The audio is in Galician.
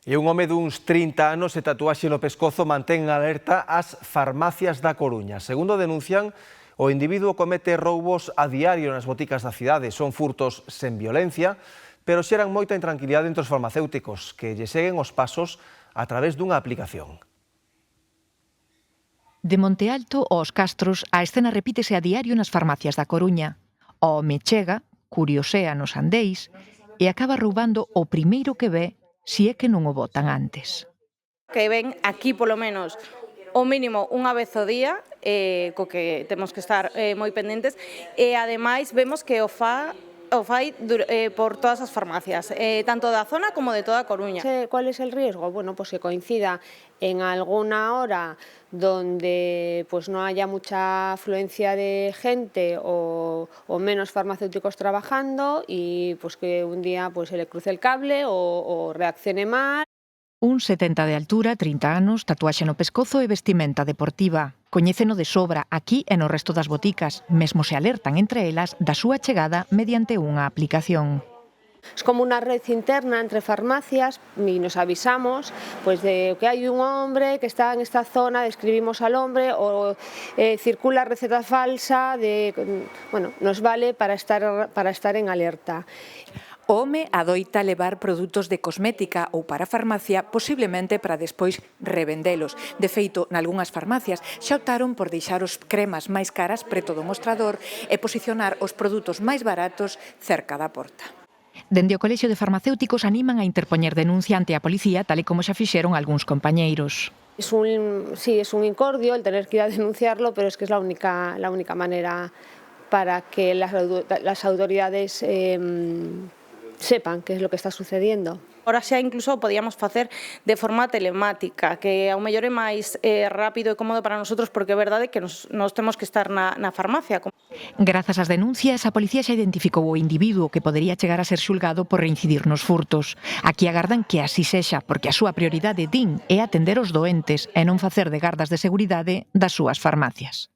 E un home duns 30 anos e tatuaxe no pescozo mantén alerta as farmacias da Coruña. Segundo denuncian, o individuo comete roubos a diario nas boticas da cidade. Son furtos sen violencia, pero xeran moita intranquilidade entre os farmacéuticos, que lle seguen os pasos a través dunha aplicación. De Monte Alto aos Castros, a escena repítese a diario nas farmacias da Coruña. O home chega, curiosea nos andeis e acaba roubando o primeiro que ve, si é que non o botan antes. Que ven aquí, polo menos, o mínimo unha vez ao día, co que temos que estar moi pendentes, e ademais vemos que o fai por todas as farmacias, tanto da zona como de toda a Coruña. ¿Cuál es el riesgo? Bueno, pues que coincida en alguna hora donde pues no haya mucha afluencia de gente o menos farmacéuticos trabajando y pues que un día pues se le cruce el cable o reaccione mal. Un 70 de altura, 30 anos, tatuaxe no pescozo e vestimenta deportiva. Coñéceno de sobra aquí e no resto das boticas, mesmo se alertan entre elas da súa chegada mediante unha aplicación. Es como una red interna entre farmacias y nos avisamos pues de que hay un hombre que está en esta zona, describimos al hombre o circula receta falsa, bueno, nos vale para estar en alerta. O home adoita levar produtos de cosmética ou para a farmacia, posiblemente para despois revendelos. De feito, nalgunhas farmacias xa optaron por deixar os cremas máis caras preto do mostrador e posicionar os produtos máis baratos cerca da porta. Dende o Colexio de Farmacéuticos animan a interpoñer denuncia ante a policía, tal e como xa fixeron algúns compañeiros. Es un incordio el tener que ir a denunciarlo, pero es que es la única manera para que las autoridades sepan qué es lo que está sucediendo. Ahora xa incluso podíamos facer de forma telemática, que ao mellor é máis rápido e cómodo para nosotros, porque é verdade que nos temos que estar na farmacia. Grazas ás denuncias, a policía xa identificou o individuo que podería chegar a ser xulgado por reincidir nos furtos. Aquí agardan que así sexa, porque a súa prioridade, din, é atender os doentes e non facer de gardas de seguridade das súas farmacias.